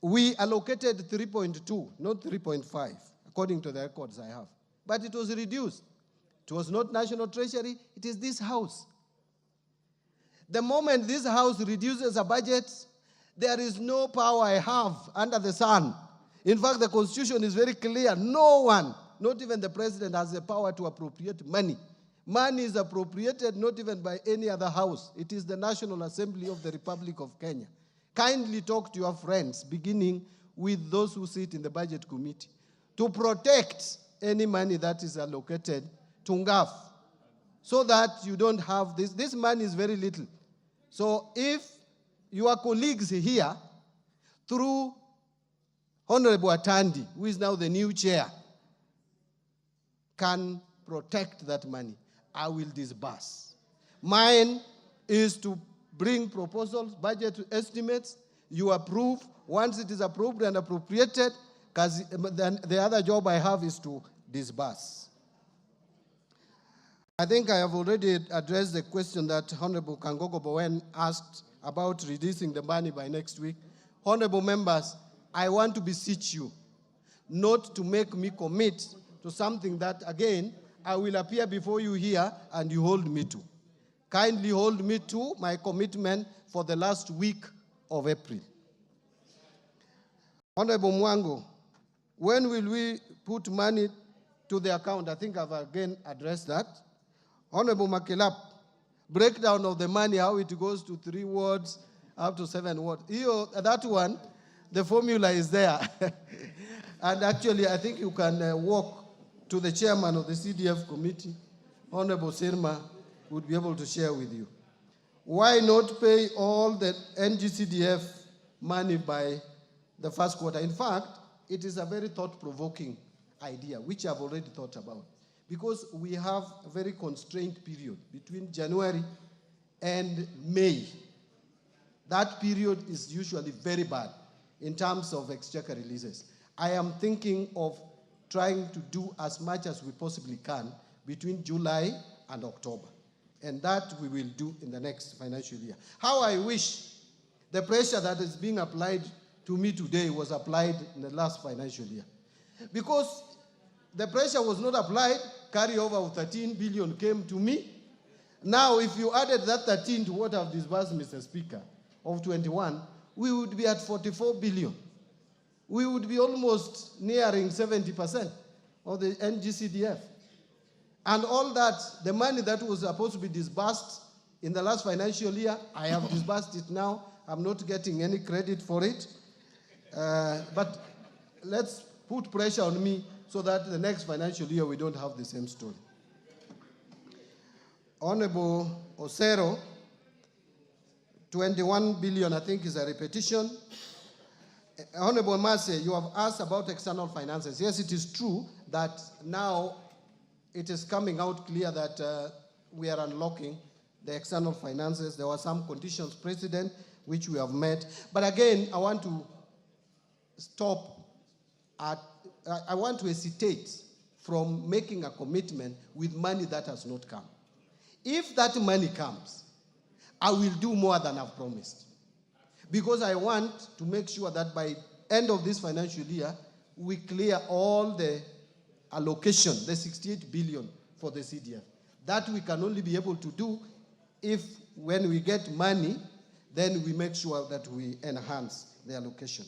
we allocated 3.2, not 3.5, according to the records I have. But it was reduced. It was not National Treasury, it is this House. The moment this House reduces a budget, there is no power I have under the sun. In fact, the Constitution is very clear. No one, not even the President, has the power to appropriate money. Money is appropriated not even by any other house. It is the National Assembly of the Republic of Kenya. Kindly talk to your friends, beginning with those who sit in the Budget Committee, to protect any money that is allocated to NGAF, so that you don't have this. This money is very little. So if your colleagues here, through Honorable Atandi, who is now the new chair, can protect that money, I will disburse. Mine is to bring proposals, budget estimates, you approve. Once it is approved and appropriated, then the other job I have is to disburse. I think I have already addressed the question that Honorable Kangogo Bowen asked about releasing the money by next week. Honorable members, I want to beseech you not to make me commit to something that, again, I will appear before you here and you hold me to. Kindly hold me to my commitment for the last week of April. Honorable Mwango, when will we put money to the account? I think I've again addressed that. Honorable Makelap, breakdown of the money, how it goes to 3 wards, up to 7 wards. That one, the formula is there. And actually, I think you can walk to the chairman of the CDF committee, Honorable Sirma, would be able to share with you. Why not pay all the NG-CDF money by the first quarter? In fact, it is a very thought-provoking idea, which I've already thought about, because we have a very constrained period between January and May. That period is usually very bad in terms of exchequer releases. I am thinking of trying to do as much as we possibly can between July and October. And that we will do in the next financial year. How I wish the pressure that is being applied to me today was applied in the last financial year. Because the pressure was not applied, carryover of 13 billion came to me. Now, if you added that 13 to what I've disbursed, Mr. Speaker, of 21, we would be at 44 billion. We would be almost nearing 70% of the NG-CDF. And all that, the money that was supposed to be disbursed in the last financial year, I have disbursed it now. I'm not getting any credit for it. But let's put pressure on me so that the next financial year we don't have the same story. Honorable Osero, 21 billion, I think, is a repetition. Honorable Mase, you have asked about external finances. Yes, it is true that now it is coming out clear that we are unlocking the external finances. There were some conditions precedent which we have met. But again, I want to I want to hesitate from making a commitment with money that has not come. If that money comes, I will do more than I've promised. Because I want to make sure that by end of this financial year, we clear all the allocation, the 68 billion for the CDF. That we can only be able to do if, when we get money, then we make sure that we enhance the allocation.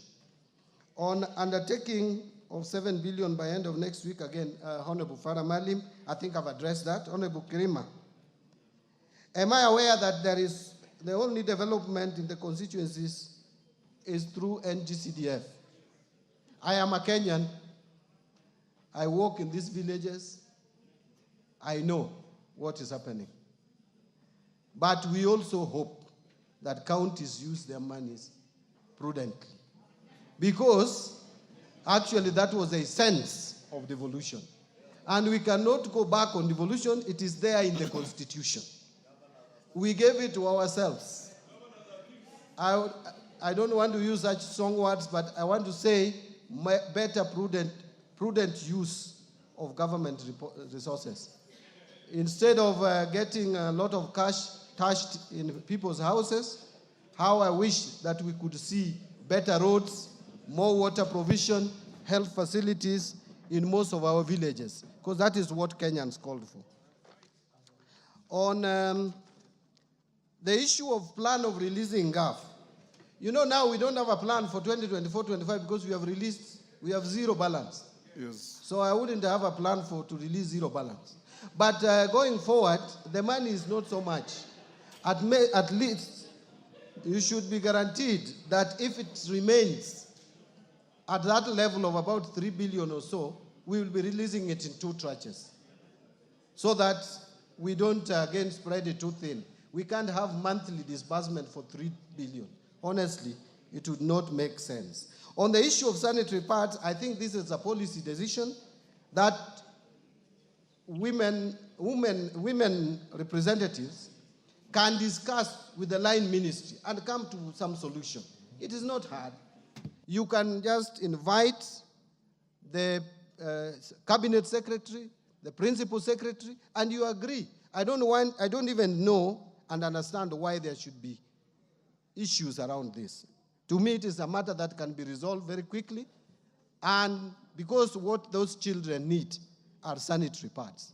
On undertaking of 7 billion by end of next week, again, Honorable Farah Malim, I think I've addressed that. Honorable Kirima, am I aware that there is the only development in the constituencies is through NG-CDF? I am a Kenyan. I work in these villages. I know what is happening. But we also hope that counties use their monies prudently. Because actually that was a sense of devolution. And we cannot go back on devolution. It is there in the Constitution. We gave it to ourselves. I don't want to use such strong words, but I want to say better prudent use of government resources. Instead of getting a lot of cash stashed in people's houses, how I wish that we could see better roads, more water provision, health facilities in most of our villages, because that is what Kenyans called for. On the issue of plan of releasing GAF, you know now we don't have a plan for 2024-25 because we have zero balance.
Yes.
So I wouldn't have a plan to release zero balance. But going forward, the money is not so much. At least you should be guaranteed that if it remains at that level of about 3 billion or so, we will be releasing it in 2 tranches, so that we don't again spread it too thin. We can't have monthly disbursement for 3 billion. Honestly, it would not make sense. On the issue of sanitary pads, I think this is a policy decision that women representatives can discuss with the line ministry and come to some solution. It is not hard. You can just invite the cabinet secretary, the principal secretary, and you agree. I don't even know and understand why there should be issues around this. To me, it is a matter that can be resolved very quickly, and because what those children need are sanitary pads.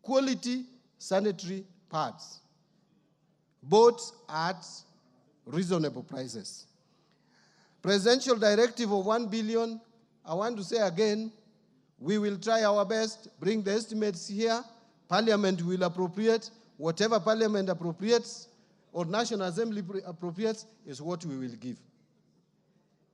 Quality sanitary pads, both at reasonable prices. Presidential directive of 1 billion, I want to say again, we will try our best, bring the estimates here, Parliament will appropriate, whatever Parliament appropriates, or National Assembly appropriates, is what we will give.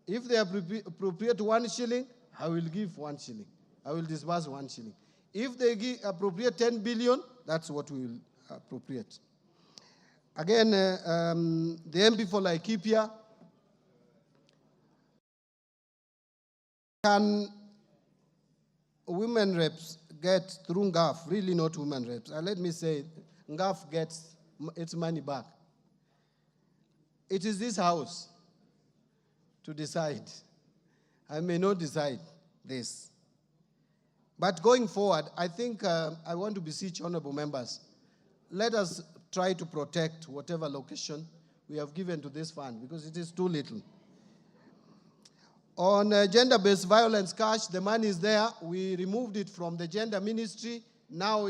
If they appropriate 1 shilling, I will give 1 shilling. I will disburse 1 shilling. If they appropriate 10 billion, that's what we will appropriate. Again, the MP for Laikipia, can women reps get through NGAF, really not women reps? Let me say, NGAF gets its money back. It is this House to decide. I may not decide this. But going forward, I think I want to beseech honorable members, let us try to protect whatever location we have given to this fund, because it is too little. On gender-based violence cash, the money is there. We removed it from the gender ministry. Now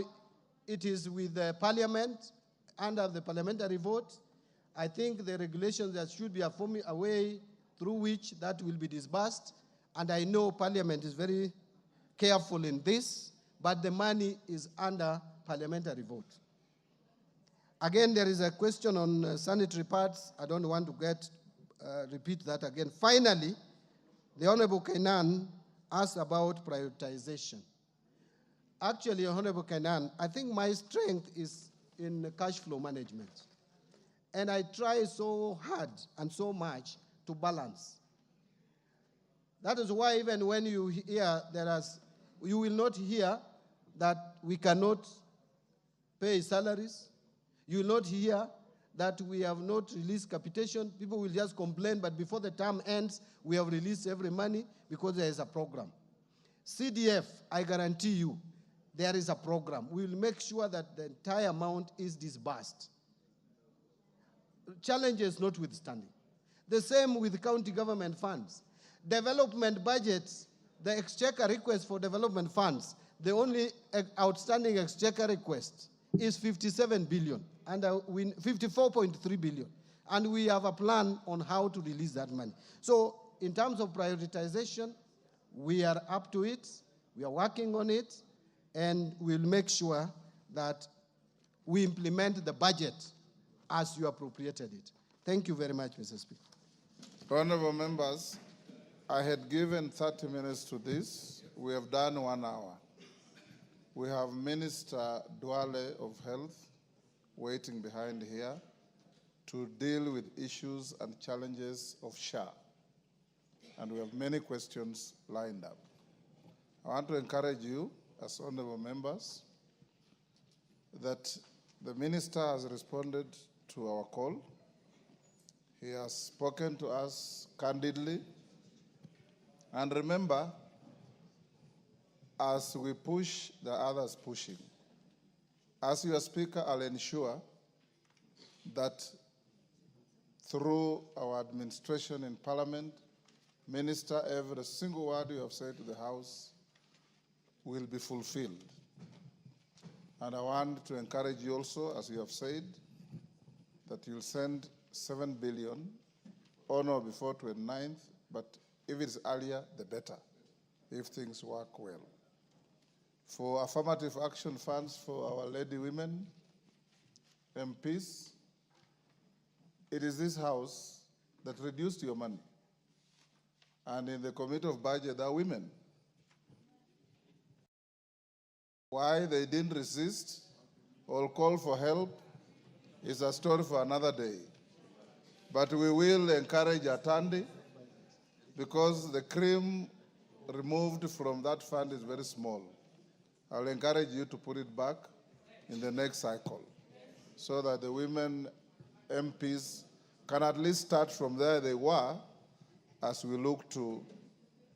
it is with the parliament, under the parliamentary vote. I think the regulations that should be a way through which that will be disbursed. And I know Parliament is very careful in this, but the money is under parliamentary vote. Again, there is a question on sanitary pads. I don't want to repeat that again. Finally, the Honorable Kainan asked about prioritization. Actually, Honorable Kainan, I think my strength is in cash flow management. And I try so hard and so much to balance. That is why even when you hear you will not hear that we cannot pay salaries. You will not hear that we have not released capitation. People will just complain, but before the term ends, we have released every money because there is a program. CDF, I guarantee you, there is a program. We will make sure that the entire amount is disbursed. Challenges notwithstanding. The same with county government funds. Development budgets, the exchequer request for development funds, the only outstanding exchequer request is 57 billion, and 54.3 billion. And we have a plan on how to release that money. So in terms of prioritization, we are up to it, we are working on it, and we'll make sure that we implement the budget as you appropriated it. Thank you very much, Mr. Speaker.
Honorable members, I had given 30 minutes to this. We have done 1 hour. We have Minister Duale of Health waiting behind here to deal with issues and challenges of SHA. And we have many questions lined up. I want to encourage you, as honorable members, that the minister has responded to our call. He has spoken to us candidly. And remember, as we push, the others pushing. As your speaker, I'll ensure that through our administration in Parliament, Minister, every single word you have said to the House will be fulfilled. And I want to encourage you also, as you have said, that you'll send 7 billion on or before 29th, but if it's earlier, the better, if things work well. For affirmative action funds for our lady women, MPs, it is this House that reduced your money. And in the Committee of Budget, there are women. Why they didn't resist or call for help is a story for another day. But we will encourage Atandi, because the cream removed from that fund is very small. I'll encourage you to put it back in the next cycle so that the women MPs can at least start from there they were as we look to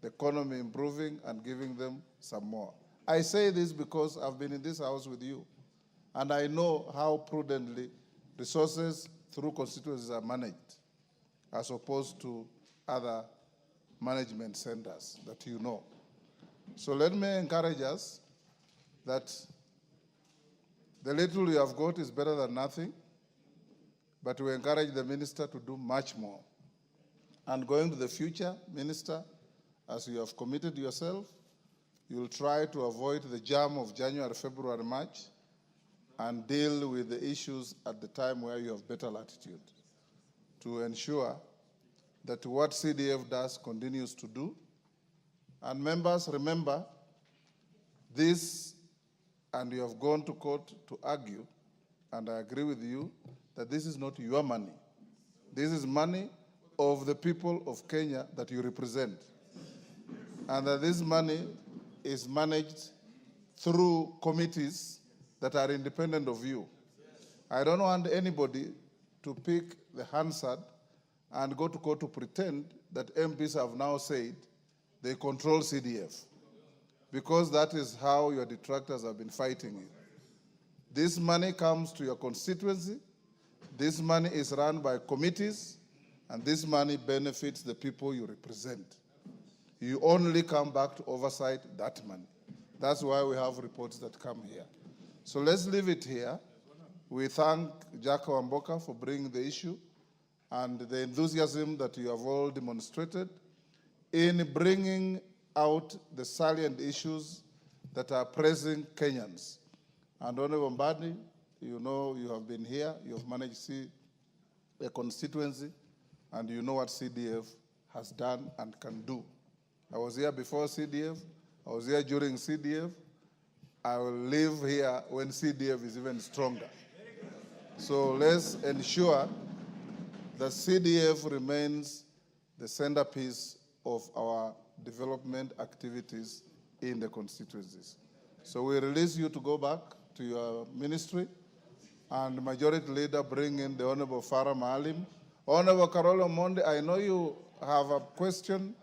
the economy improving and giving them some more. I say this because I've been in this House with you, and I know how prudently resources through constituencies are managed, as opposed to other management centers that you know. So let me encourage us that the little you have got is better than nothing, but we encourage the minister to do much more. And going to the future, Minister, as you have committed yourself, you will try to avoid the jam of January, February, March, and deal with the issues at the time where you have better latitude to ensure that what CDF does continues to do. And members, remember this, and you have gone to court to argue, and I agree with you, that this is not your money. This is money of the people of Kenya that you represent. And that this money is managed through committees that are independent of you. I don't want anybody to pick the Hansard and go to court to pretend that MPs have now said they control CDF, because that is how your detractors have been fighting it. This money comes to your constituency, this money is run by committees, and this money benefits the people you represent. You only come back to oversight that money. That's why we have reports that come here. So let's leave it here. We thank Jack Wamboka for bringing the issue and the enthusiasm that you have all demonstrated in bringing out the salient issues that are pressing Kenyans. And Honorable Mbadi, you know you have been here, you have managed to see a constituency, and you know what CDF has done and can do. I was here before CDF, I was here during CDF, I will live here when CDF is even stronger. So let's ensure that CDF remains the centerpiece of our development activities in the constituencies. So we release you to go back to your ministry, and Majority Leader bring in the Honorable Farah Maalim. Honorable Carolo Monde, I know you have a question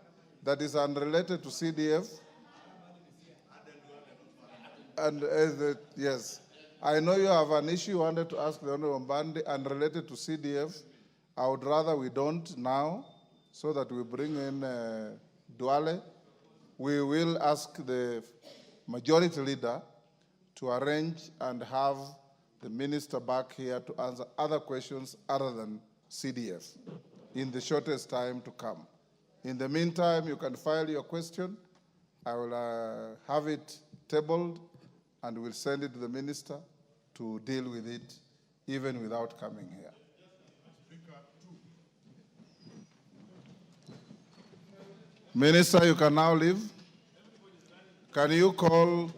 that is unrelated to CDF. And yes, I know you have an issue you wanted to ask the Honorable Mbadi unrelated to CDF. I would rather we don't now, so that we bring in Duale. We will ask the Majority Leader to arrange and have the minister back here to answer other questions other than CDF in the shortest time to come. In the meantime, you can file your question. I will have it tabled and we'll send it to the minister to deal with it even without coming here. Minister, you can now leave. Can you call